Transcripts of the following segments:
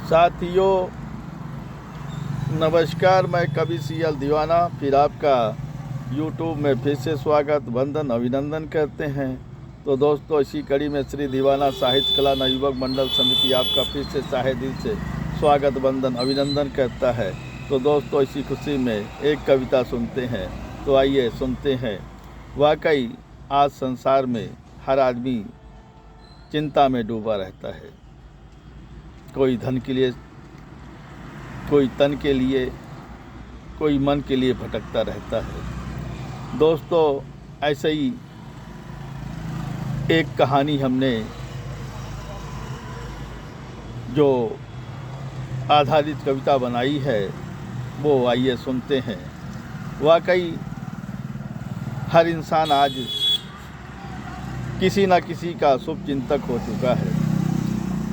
साथियों नमस्कार, मैं कवि सीएल दीवाना फिर आपका यूट्यूब में फिर से स्वागत वंदन अभिनंदन करते हैं। तो दोस्तों, इसी कड़ी में श्री दीवाना साहित्य कला नवयुवक मंडल समिति आपका फिर से चाहे दिल से स्वागत वंदन अभिनंदन करता है। तो दोस्तों, इसी खुशी में एक कविता सुनते हैं। तो आइए सुनते हैं। वाकई आज संसार में हर आदमी चिंता में डूबा रहता है। कोई धन के लिए, कोई तन के लिए, कोई मन के लिए भटकता रहता है। दोस्तों, ऐसे ही एक कहानी हमने जो आधारित कविता बनाई है वो आइए सुनते हैं। वाकई हर इंसान आज किसी न किसी का शुभ चिंतक हो चुका है।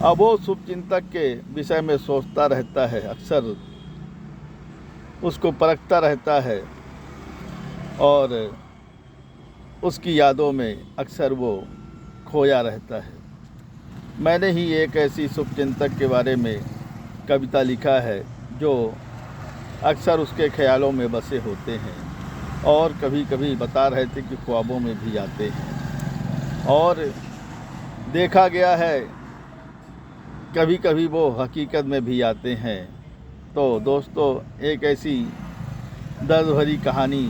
अब वो शुभ चिंतक के विषय में सोचता रहता है, अक्सर उसको परखता रहता है और उसकी यादों में अक्सर वो खोया रहता है। मैंने ही एक ऐसी शुभ चिंतक के बारे में कविता लिखा है जो अक्सर उसके ख्यालों में बसे होते हैं और कभी कभी बता रहे थे कि ख्वाबों में भी आते हैं। और देखा गया है कभी कभी वो हकीकत में भी आते हैं। तो दोस्तों, एक ऐसी दर्द भरी कहानी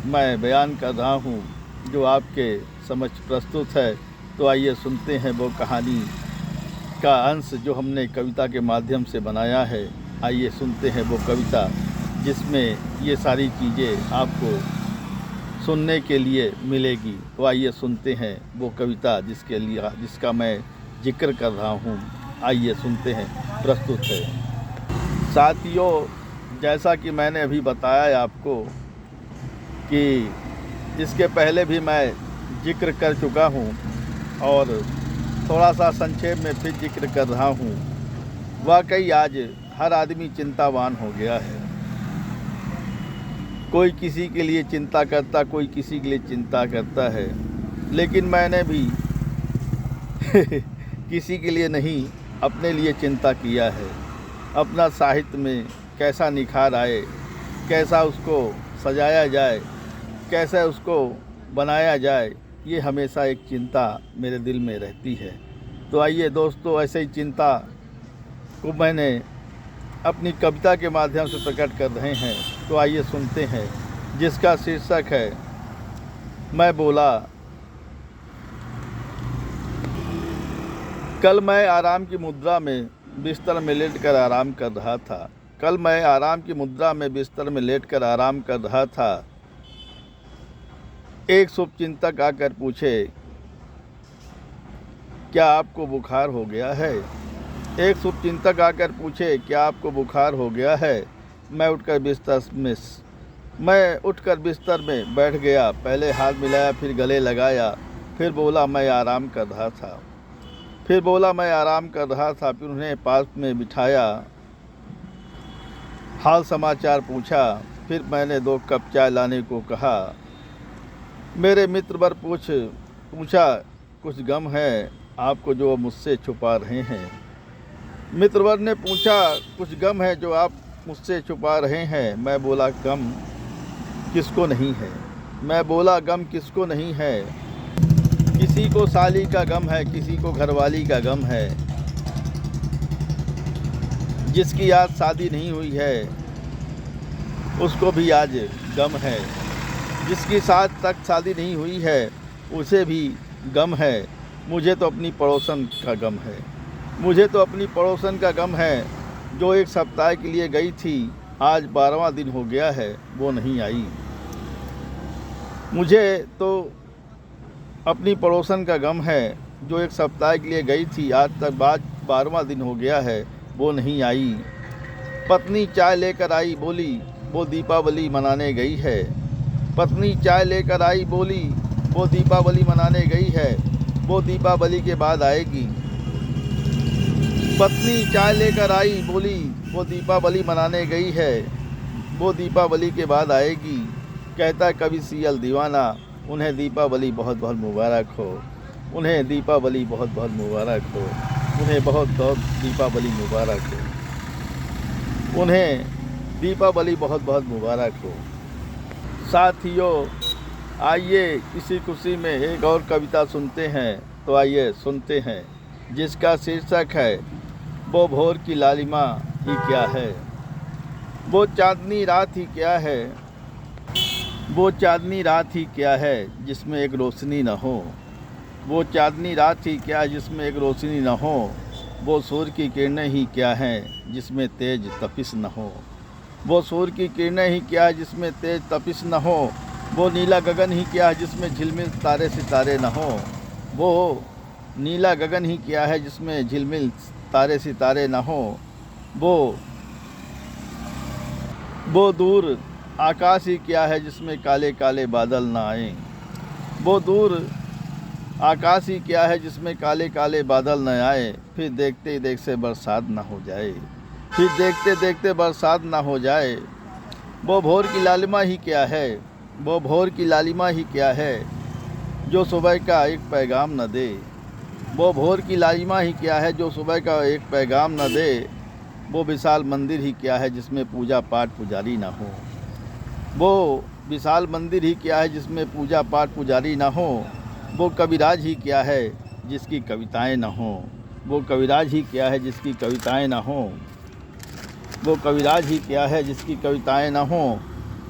मैं बयान कर रहा हूँ जो आपके समक्ष प्रस्तुत है। तो आइए सुनते हैं वो कहानी का अंश जो हमने कविता के माध्यम से बनाया है। आइए सुनते हैं वो कविता जिसमें ये सारी चीज़ें आपको सुनने के लिए मिलेगी। तो आइए सुनते हैं वो कविता जिसका मैं जिक्र कर रहा हूँ। आइए सुनते हैं, प्रस्तुत है। साथियों, जैसा कि मैंने अभी बताया आपको कि इसके पहले भी मैं जिक्र कर चुका हूँ और थोड़ा सा संक्षेप में फिर जिक्र कर रहा हूँ। वाकई आज हर आदमी चिंतावान हो गया है। कोई किसी के लिए चिंता करता, कोई किसी के लिए चिंता करता है, लेकिन मैंने भी किसी के लिए नहीं, अपने लिए चिंता किया है। अपना साहित्य में कैसा निखार आए, कैसा उसको सजाया जाए, कैसे उसको बनाया जाए, ये हमेशा एक चिंता मेरे दिल में रहती है। तो आइए दोस्तों, ऐसे ही चिंता को मैंने अपनी कविता के माध्यम से प्रकट कर रहे हैं। तो आइए सुनते हैं, जिसका शीर्षक है मैं बोला। कल मैं आराम की मुद्रा में बिस्तर में लेटकर आराम कर रहा था। कल मैं आराम की मुद्रा में बिस्तर में लेटकर आराम कर रहा था। एक शुभचिंतक आकर पूछे, क्या आपको बुखार हो गया है? एक शुभचिंतक आकर पूछे, क्या आपको बुखार हो गया है? मैं उठकर बिस्तर में बैठ गया। पहले हाथ मिलाया, फिर गले लगाया, फिर बोला मैं आराम कर रहा था। फिर उन्हें पास में बिठाया, हाल समाचार पूछा। फिर मैंने 2 कप चाय लाने को कहा। मेरे मित्र वर पूछा, कुछ गम है आपको जो मुझसे छुपा रहे हैं? मित्रवर ने पूछा, कुछ गम है जो आप मुझसे छुपा रहे हैं? मैं बोला, गम किसको नहीं है? किसी को साली का गम है, किसी को घरवाली का गम है। जिसकी आज शादी नहीं हुई है उसको भी आज गम है। जिसकी साथ तक शादी नहीं हुई है उसे भी गम है। मुझे तो अपनी पड़ोसन का गम है जो एक सप्ताह के लिए गई थी। आज 12वां दिन हो गया है, वो नहीं आई। मुझे तो अपनी पड़ोसन का गम है जो एक सप्ताह के लिए गई थी। आज 12वां दिन हो गया है, वो नहीं आई। पत्नी चाय लेकर आई, बोली वो दीपावली मनाने गई है। पत्नी चाय लेकर आई, बोली वो दीपावली मनाने गई है, वो दीपावली के बाद आएगी। पत्नी चाय लेकर आई, बोली वो दीपावली मनाने गई है, वो दीपावली के बाद आएगी। कहता कवि सीएल दीवाना, उन्हें दीपावली बहुत बहुत मुबारक हो। उन्हें दीपावली बहुत बहुत मुबारक हो। उन्हें दीपावली बहुत बहुत मुबारक हो। साथियों, आइए इसी खुशी में एक और कविता सुनते हैं। तो आइए सुनते हैं, जिसका शीर्षक है वो भोर की लालिमा ही क्या है। वो चांदनी रात ही क्या है, वो चांदनी रात ही क्या है जिसमें एक रोशनी न हो। वो चांदनी रात ही क्या है जिसमें एक रोशनी न हो। वो सूर्य की किरणें ही क्या हैं जिसमें तेज तपिश न हो। वो सूर्य की किरणें ही क्या है जिसमें तेज तपिश न हो। वो नीला गगन ही क्या है जिसमें झिलमिल तारे सितारे न हो। वो नीला गगन ही क्या है जिसमें झिलमिल तारे सितारे न हो। वो दूर आकाश ही क्या है जिसमें काले काले बादल न आए। वो दूर आकाश ही क्या है जिसमें काले काले बादल न आए। फिर देखते ही देखते बरसात न हो जाए, फिर देखते देखते बरसात न हो जाए। वो भोर की लालिमा ही क्या है, वो भोर की लालिमा ही क्या है जो सुबह का एक पैगाम न दे। वो भोर की लालिमा ही क्या है जो सुबह का एक पैगाम न दे। वो विशाल मंदिर ही क्या है जिसमें पूजा पाठ पुजारी ना हो। वो विशाल मंदिर ही क्या है जिसमें पूजा पाठ पुजारी ना हो। वो कविराज ही क्या है जिसकी कविताएं ना हो। वो कविराज ही क्या है जिसकी कविताएं ना हो। वो कविराज ही क्या है जिसकी कविताएं ना हो।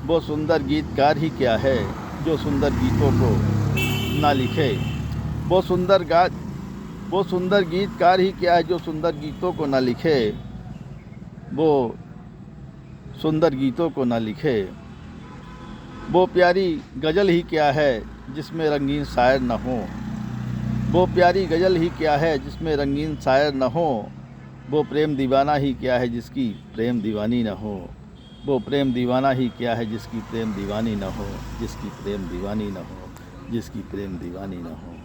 वो सुंदर गीतकार ही क्या है जो सुंदर गीतों को ना लिखे। वो सुंदर गीतकार ही क्या है जो सुंदर गीतों को ना लिखे। वो सुंदर गीतों को ना लिखे। वो प्यारी गज़ल ही क्या है जिसमें रंगीन शायर न हो। वो प्यारी गज़ल ही क्या है जिसमें रंगीन शायर न हो। वो प्रेम दीवाना ही क्या है जिसकी प्रेम दीवानी न हो। वो प्रेम दीवाना ही क्या है जिसकी प्रेम दीवानी न हो, जिसकी प्रेम दीवानी न हो, जिसकी प्रेम दीवानी न हो।